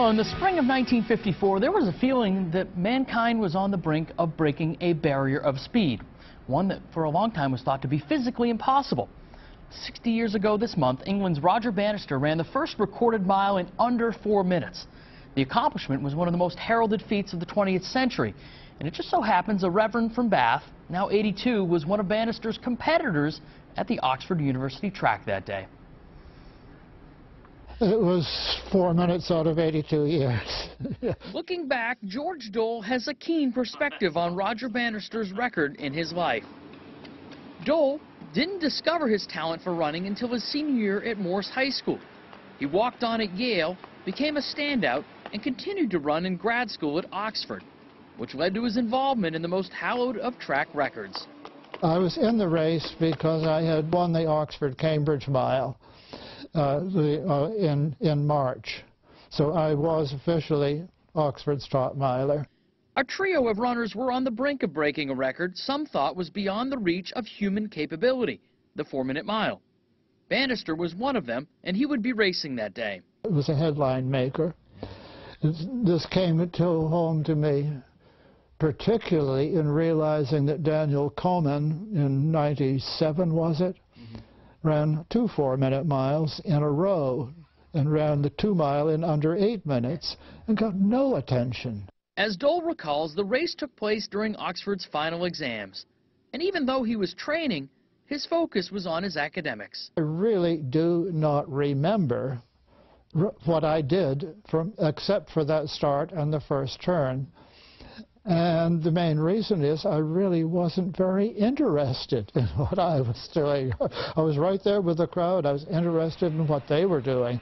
Well, in the spring of 1954, there was a feeling that mankind was on the brink of breaking a barrier of speed, one that for a long time was thought to be physically impossible. 60 years ago this month, England's Roger Bannister ran the first recorded mile in under 4 minutes. The accomplishment was one of the most heralded feats of the 20th century, and it just so happens a reverend from Bath, now 82, was one of Bannister's competitors at the Oxford University track that day. It was 4 minutes out of 82 years. Looking back, George Dole has a keen perspective on Roger Bannister's record in his life. Dole didn't discover his talent for running until his senior year at Morse High School. He walked on at Yale, became a standout, and continued to run in grad school at Oxford, which led to his involvement in the most hallowed of track records. I was in the race because I had won the Oxford-Cambridge mile in March. So I was officially Oxford's top miler. A trio of runners were on the brink of breaking a record some thought was beyond the reach of human capability, the 4-minute mile. Bannister was one of them, and he would be racing that day. It was a headline maker. This came home to me, particularly in realizing that Daniel Komen in '97, was it, ran 2 4-minute miles in a row and ran the 2-mile in under 8 minutes and got no attention. As Dole recalls, the race took place during Oxford's final exams, and even though he was training, his focus was on his academics. I really do not remember what I did except for that start and the first turn. And the main reason is I really wasn't very interested in what I was doing. I was right there with the crowd. I was interested in what they were doing.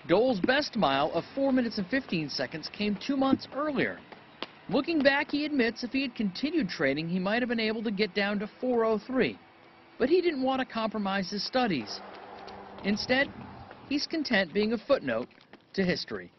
Dole's best mile of 4 minutes and 15 seconds came 2 months earlier. Looking back, he admits if he had continued training, he might have been able to get down to 4:03. But he didn't want to compromise his studies. Instead, he's content being a footnote to history.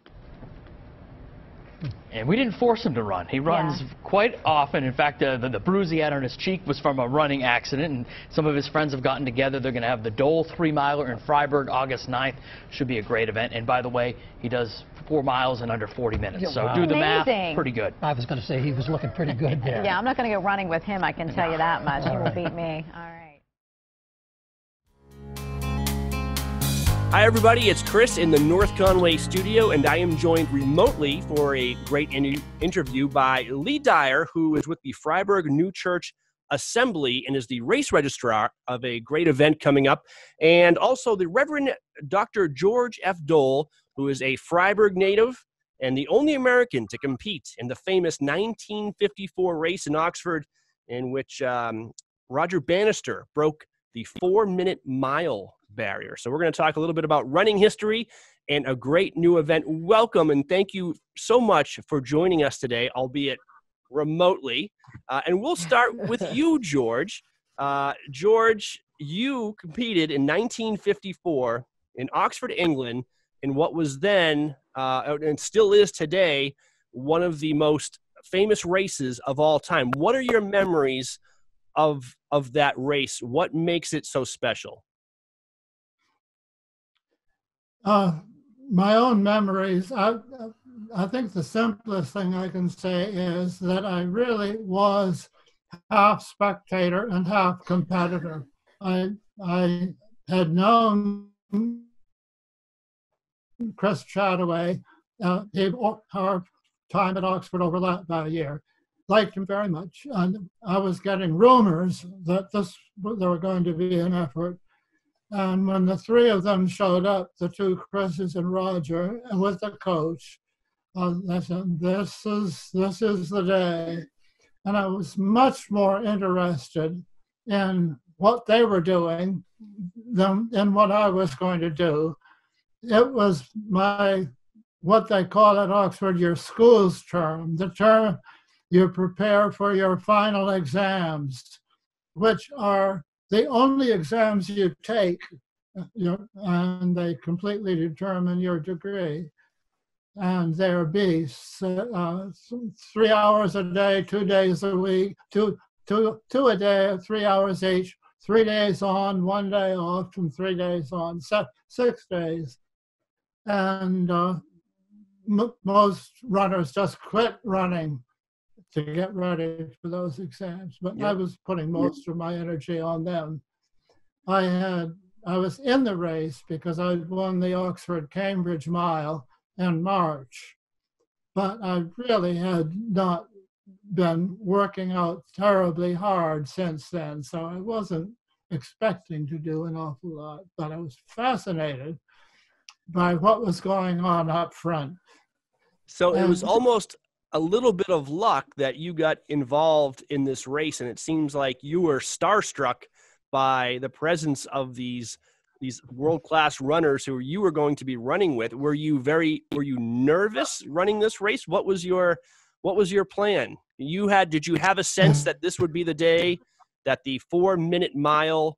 And we didn't force him to run. He runs quite often. In fact, the bruise he had on his cheek was from a running accident, and some of his friends have gotten together. They're going to have the Dole 3-miler in Freiburg August 9th. Should be a great event. And by the way, he does 4 miles in under 40 minutes. So do the math. Pretty good. I was going to say he was looking pretty good there. Yeah, I'm not going to go running with him, I can tell you that much. He will beat me. All right. Hi, everybody. It's Chris in the North Conway studio, and I am joined remotely for a great interview by Lee Dyer, who is with the Freiburg New Church Assembly and is the race registrar of a great event coming up, and also the Reverend Dr. George F. Dole, who is a Freiburg native and the only American to compete in the famous 1954 race in Oxford, in which Roger Bannister broke the 4-minute mile barrier. So we're going to talk a little bit about running history and a great new event. Welcome, and thank you so much for joining us today, albeit remotely. And we'll start with you, George. George, you competed in 1954 in Oxford, England, in what was then, and still is today, one of the most famous races of all time. What are your memories of that race? What makes it so special? My own memories, I think the simplest thing I can say is that I really was half spectator and half competitor. I had known Chris Chataway, our time at Oxford overlapped by a year. Liked him very much, and I was getting rumors that there were going to be an effort. And when the 3 of them showed up, the 2 Chris's and Roger, and with the coach, I said, this is the day. And I was much more interested in what they were doing than in what I was going to do. It was what they call at Oxford, your school's term, the term you prepare for your final exams, which are the only exams you take, and they completely determine your degree. And they're 3 hours a day, 2 days a week, two a day, 3 hours each, 3 days on, 1 day off, and 3 days on, 6 days. And most runners just quit running to get ready for those exams, but I was putting most of my energy on them. I was in the race because I won the Oxford-Cambridge mile in March, but I really had not been working out terribly hard since then, so I wasn't expecting to do an awful lot, but I was fascinated by what was going on up front. So it was almost a little bit of luck that you got involved in this race, and it seems like you were starstruck by the presence of these world-class runners who you were going to be running with. Were you nervous running this race? What was your plan? Did you have a sense that this would be the day that the 4-minute mile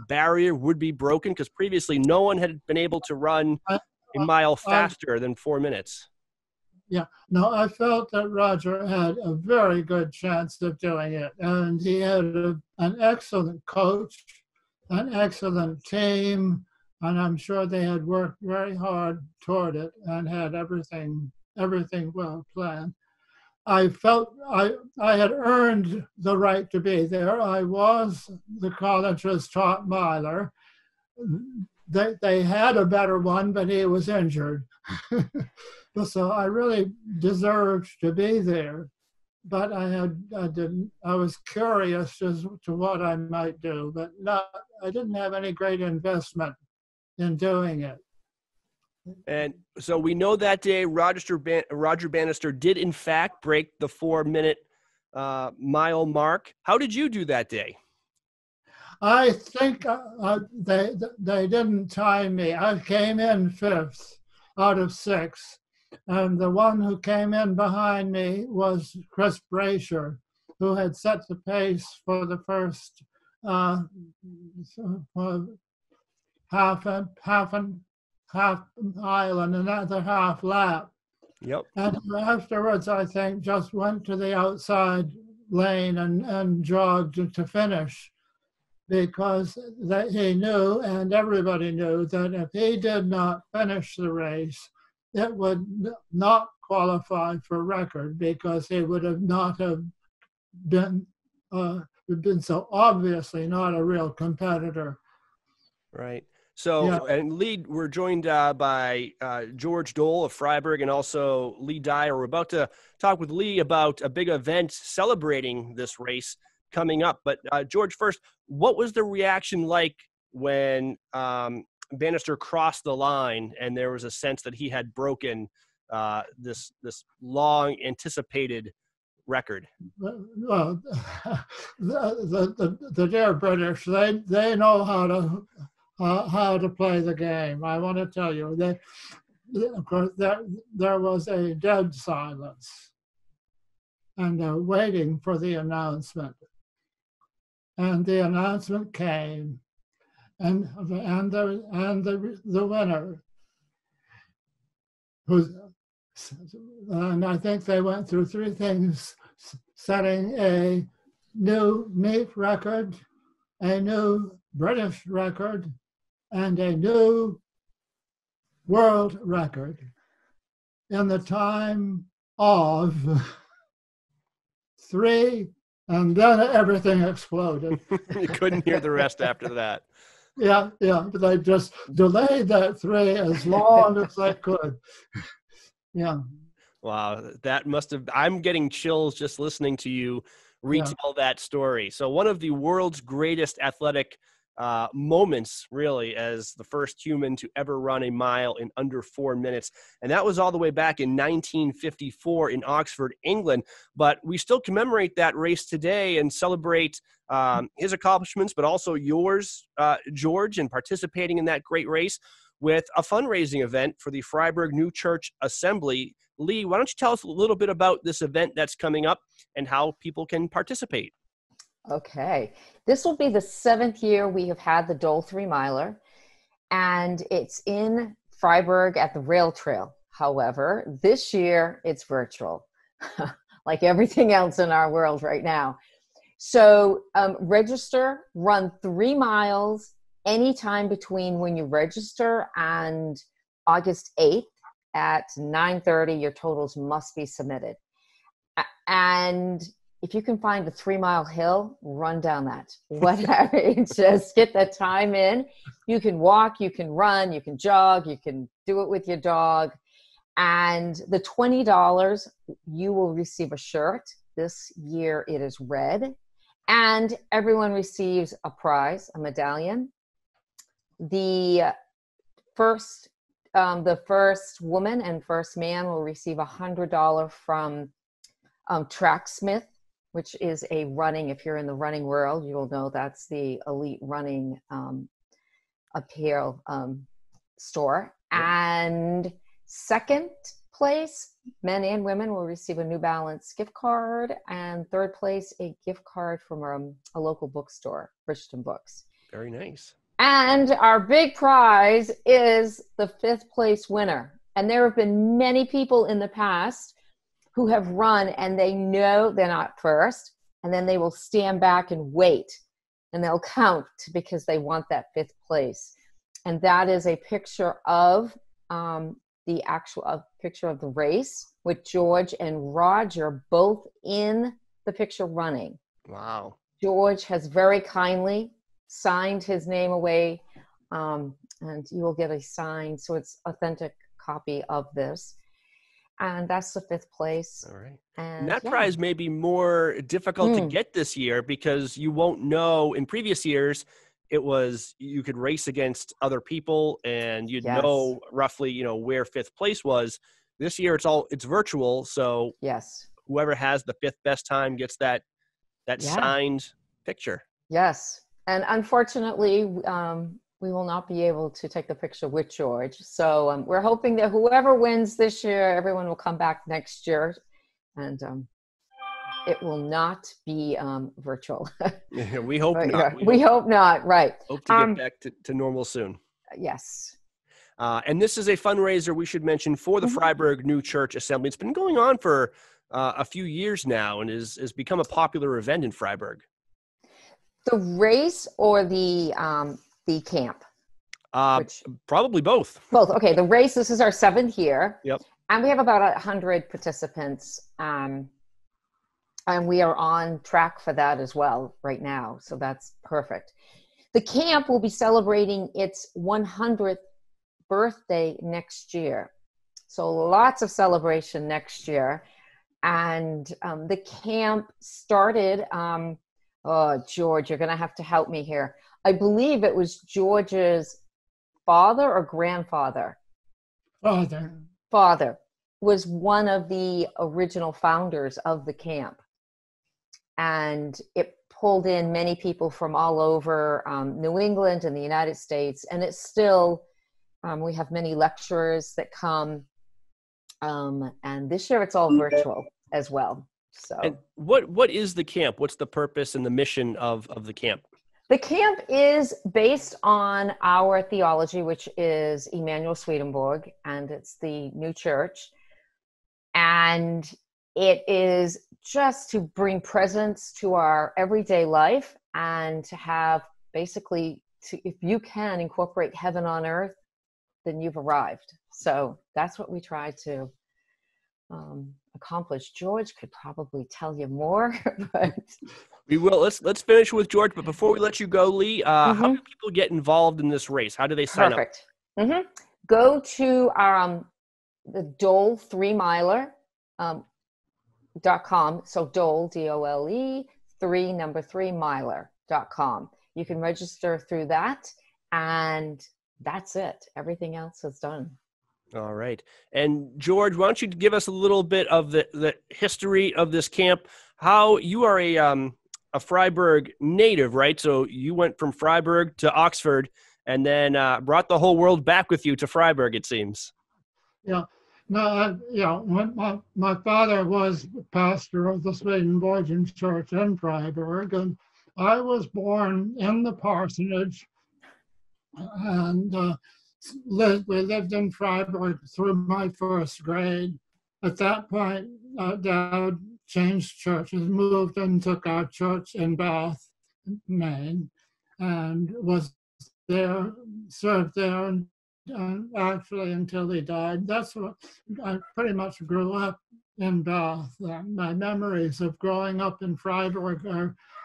barrier would be broken? Because previously no one had been able to run a mile faster than 4 minutes. Yeah, no, I felt that Roger had a very good chance of doing it. And he had an excellent coach, an excellent team, and I'm sure they had worked very hard toward it and had everything well planned. I felt I had earned the right to be there. I was the college's top miler. They had a better one, but he was injured. So I really deserved to be there, but I was curious as to what I might do, but I didn't have any great investment in doing it. And so we know that day Roger Bannister did in fact break the 4-minute mile mark. How did you do that day? I think they didn't time me. I came in 5th out of 6. And the one who came in behind me was Chris Brasher, who had set the pace for the first half mile and another half lap. Yep. And afterwards, I think, just went to the outside lane and jogged to finish, because he knew, and everybody knew, that if he did not finish the race, it would not qualify for record, because he would have not have been so obviously not a real competitor. Right. So, and Lee, we're joined by George Dole of Freiburg and also Lee Dyer. We're about to talk with Lee about a big event celebrating this race coming up. But George, first, what was the reaction like when Bannister crossed the line and there was a sense that he had broken this long anticipated record? Well, the dear British, they know how to play the game. I want to tell you, of course, there was a dead silence, and they're waiting for the announcement. And the announcement came. And the winner, and I think they went through 3 things: setting a new meet record, a new British record, and a new world record in the time of 3, and then everything exploded. You couldn't hear the rest after that. Yeah, but they just delayed that 3 as long as they could. Yeah. Wow, that must have, I'm getting chills just listening to you retell that story. So one of the world's greatest athletic moments, really, as the first human to ever run a mile in under 4 minutes. And that was all the way back in 1954 in Oxford, England. But we still commemorate that race today and celebrate his accomplishments, but also yours, George, in participating in that great race with a fundraising event for the Freiburg New Church Assembly. Lee, why don't you tell us a little bit about this event that's coming up and how people can participate? Okay. This will be the 7th year we have had the Dole 3-miler, and it's in Freiburg at the rail trail. However, this year it's virtual, like everything else in our world right now. So register, run 3 miles anytime between when you register and August 8th. at 9:30, your totals must be submitted. And if you can find a 3-mile hill, run down that. Whatever, just get the time in. You can walk, you can run, you can jog, you can do it with your dog. And the $20, you will receive a shirt. This year it is red. And everyone receives a prize, a medallion. The first woman and first man will receive $100 from Tracksmith, which is a running, if you're in the running world, you'll know that's the elite running apparel store. Yep. And second place, men and women will receive a New Balance gift card, and third place, a gift card from a local bookstore, Bridgeton Books. Very nice. And our big prize is the 5th place winner. And there have been many people in the past who have run and they know they're not first, and then they will stand back and wait, and they'll count because they want that 5th place. And that is a picture of picture of the race with George and Roger both in the picture running. Wow. George has very kindly signed his name away, and you will get a signed, so it's authentic copy of this. And that's the 5th place. All right. And that prize may be more difficult to get this year because you won't know. In previous years, it was you could race against other people and you'd know roughly, where 5th place was. This year it's virtual, so whoever has the 5th best time gets that signed picture. Yes. And unfortunately, we will not be able to take the picture with George. So we're hoping that whoever wins this year, everyone will come back next year, and it will not be virtual. We hope not. We hope not, right. Hope to get back to normal soon. Yes. And this is a fundraiser, we should mention, for the Freiburg New Church Assembly. It's been going on for a few years now and has become a popular event in Freiburg. The race or the camp? Probably both. Both. Okay. The race, this is our 7th year. Yep. And we have about 100 participants. And we are on track for that as well right now. So that's perfect. The camp will be celebrating its 100th birthday next year. So lots of celebration next year. And the camp started, George, you're going to have to help me here. I believe it was George's father or grandfather. Father was one of the original founders of the camp. And it pulled in many people from all over New England and the United States. And it's still, we have many lecturers that come. And this year it's all virtual as well. So, and what is the camp? What's the purpose and the mission of the camp? The camp is based on our theology, which is Emanuel Swedenborg, and it's the new church. And it is just to bring presence to our everyday life and to have basically, if you can incorporate heaven on earth, then you've arrived. So that's what we try to accomplish. George could probably tell you more, but we will. Let's finish with George. But before we let you go, Lee, how do people get involved in this race? How do they sign up? Go to our the Dole 3miler.com. So Dole, DOLE 3miler.com. You can register through that, and that's it. Everything else is done. All right. And George, why don't you give us a little bit of the history of this camp? How you are a Freiburg native, right? So you went from Freiburg to Oxford and then brought the whole world back with you to Freiburg, it seems. Yeah. No, my father was pastor of the Swedenborgian Church in Freiburg, and I was born in the parsonage, and we lived in Freiburg through my 1st grade. At that point, Dad changed churches, moved and took our church in Bath, Maine, and was there, served there actually until he died. That's what I pretty much grew up in Bath. My memories of growing up in Freiburg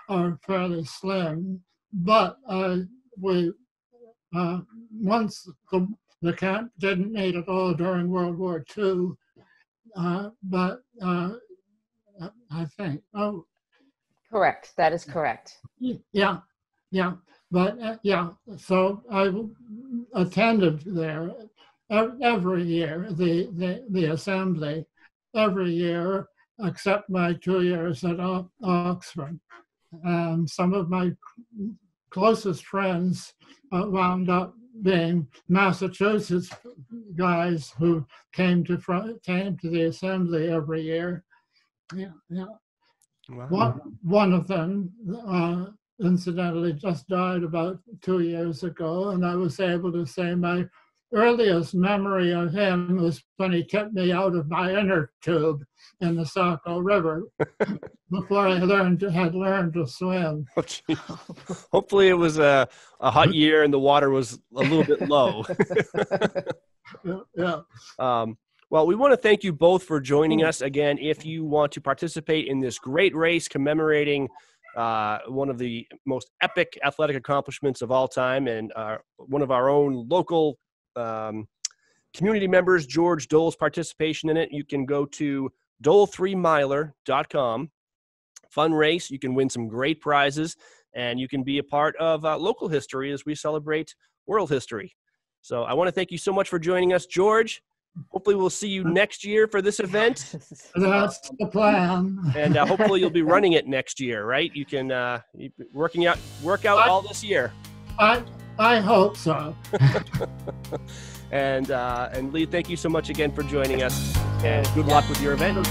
are fairly slim, but once the camp didn't meet at all during World War II, but I think, Correct. That is correct. yeah, but so I attended there every year, the assembly, every year, except my 2 years at Oxford. And some of my closest friends wound up being Massachusetts guys who came to the assembly every year. Wow. One of them, incidentally, just died about 2 years ago, and I was able to say my earliest memory of him was when he kept me out of my inner tube in the Saco River before I had learned to swim. Oh, hopefully it was a hot year and the water was a little bit low. Yeah. Well, we want to thank you both for joining us again. If you want to participate in this great race commemorating one of the most epic athletic accomplishments of all time, and one of our own local community members, George Dole's participation in it, you can go to dole3miler.com. Fun race. You can win some great prizes, and you can be a part of local history as we celebrate world history. So I want to thank you so much for joining us, George. Hopefully we'll see you next year for this event. That's the plan. And hopefully you'll be running it next year, right? You can work out all this year. I hope so. And Lee, thank you so much again for joining us, and good luck with your event.